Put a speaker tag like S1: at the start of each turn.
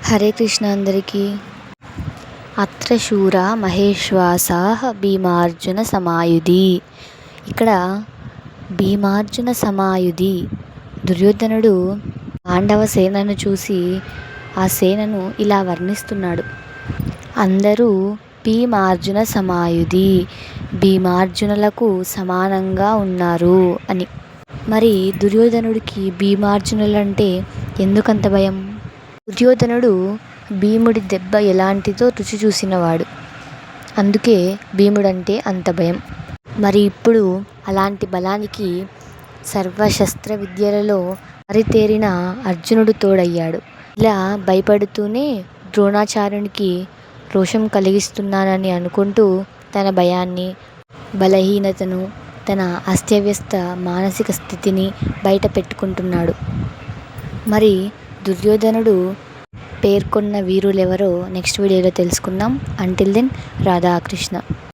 S1: హరే కృష్ణ అందరికీ. అత్ర శూర మహేశ్వాసాః భీమార్జున సమాయుధి. ఇక్కడ భీమార్జున సమాయుధి. దుర్యోధనుడు పాండవ సేనను చూసి ఆ సేనను ఇలా వర్ణిస్తున్నాడు. అందరూ భీమార్జున సమాయుధి, భీమార్జునులకు సమానంగా ఉన్నారు అని. మరి దుర్యోధనుడికి భీమార్జునులంటే ఎందుకంత భయం? దుర్యోధనుడు భీముడి దెబ్బ ఎలాంటిదో రుచి చూసినవాడు, అందుకే భీముడంటే అంత భయం. మరి ఇప్పుడు అలాంటి బలానికి సర్వశస్త్ర విద్యలలో ఆరితేరిన అర్జునుడు తోడయ్యాడు. ఇలా భయపడుతూనే ద్రోణాచార్యునికి రోషం కలిగిస్తున్నానని అనుకుంటూ తన భయాన్ని, బలహీనతను, తన అస్తవ్యస్త మానసిక స్థితిని బయట పెట్టుకుంటున్నాడు. మరి దుర్యోధనుడు పేర్కొన్న వీరులెవరో నెక్స్ట్ వీడియోలో తెలుసుకుందాం. Until then, Radhakrishna.